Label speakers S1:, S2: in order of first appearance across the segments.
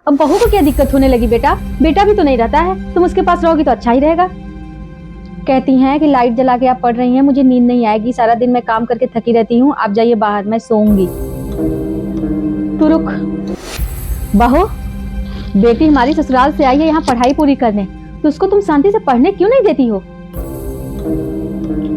S1: अब बहू को क्या दिक्कत होने लगी बेटा? बेटा भी तो नहीं रहता है, तुम उसके पास रहोगी तो अच्छा ही रहेगा। कहती हैं कि लाइट जला के आप पढ़ रही हैं, मुझे नींद नहीं आएगी, सारा दिन मैं काम करके थकी रहती हूँ, आप जाइए बाहर, मैं सोऊंगी। तू रुक। बहू, बेटी हमारी ससुराल से आई है यहाँ पढ़ाई पूरी करने, तो उसको तुम शांति से पढ़ने क्यों नहीं देती हो?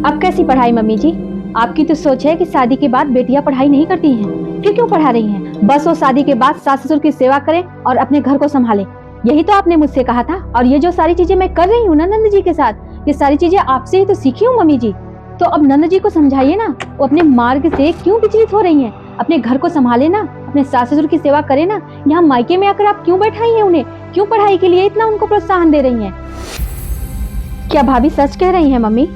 S1: अब कैसी पढ़ाई मम्मी जी? आपकी तो सोच है कि शादी के बाद बेटियां पढ़ाई नहीं करती हैं, फिर क्यों पढ़ा रही हैं? बस वो शादी के बाद सास ससुर की सेवा करें और अपने घर को संभालें, यही तो आपने मुझसे कहा था। और ये जो सारी चीजें मैं कर रही हूँ ना नंद जी के साथ, ये सारी चीजें आपसे ही तो सीखी हूँ मम्मी जी। तो अब नंद जी को समझाइए ना, वो अपने मार्ग से क्यों विचलित हो रही हैं? अपने घर को संभाले ना, अपने सास ससुर की सेवा करे ना। यहाँ मायके में आकर आप क्यों बैठाई हैं उन्हें? क्यों पढ़ाई के लिए इतना उनको प्रोत्साहन दे रही हैं? क्या भाभी सच कह रही हैं मम्मी?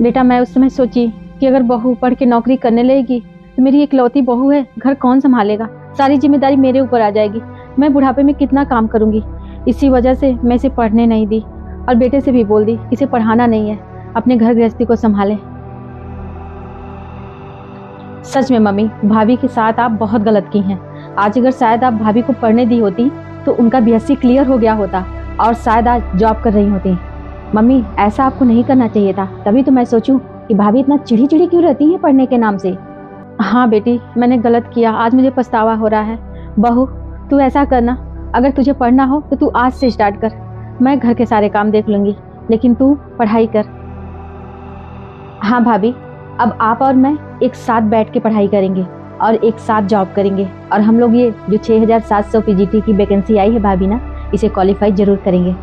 S1: बेटा मैं उस समय सोची कि अगर बहू पढ़ के नौकरी करने लगेगी तो मेरी इकलौती बहू है, घर कौन संभालेगा, सारी जिम्मेदारी मेरे ऊपर आ जाएगी, मैं बुढ़ापे में कितना काम करूंगी। इसी वजह से मैं इसे पढ़ने नहीं दी और बेटे से भी बोल दी इसे पढ़ाना नहीं है, अपने घर गृहस्थी को संभाले। सच में मम्मी, भाभी के साथ आप बहुत गलत की हैं। आज अगर शायद आप भाभी को पढ़ने दी होती तो उनका बीएससी क्लियर हो गया होता और शायद आज जॉब कर रही होती। मम्मी ऐसा आपको नहीं करना चाहिए था, तभी तो मैं सोचूं कि भाभी इतना चिड़ी चिड़ी क्यों रहती हैं पढ़ने के नाम से। हाँ बेटी, मैंने गलत किया, आज मुझे पछतावा हो रहा है। बहू तू ऐसा करना, अगर तुझे पढ़ना हो तो तू आज से स्टार्ट कर, मैं घर के सारे काम देख लूँगी, लेकिन तू पढ़ाई कर। हाँ भाभी, अब आप और मैं एक साथ बैठ के पढ़ाई करेंगे और एक साथ जॉब करेंगे, और हम लोग ये जो 6700 पीजीटी की वैकेंसी आई है भाभी ना, इसे क्वालिफाई जरूर करेंगे।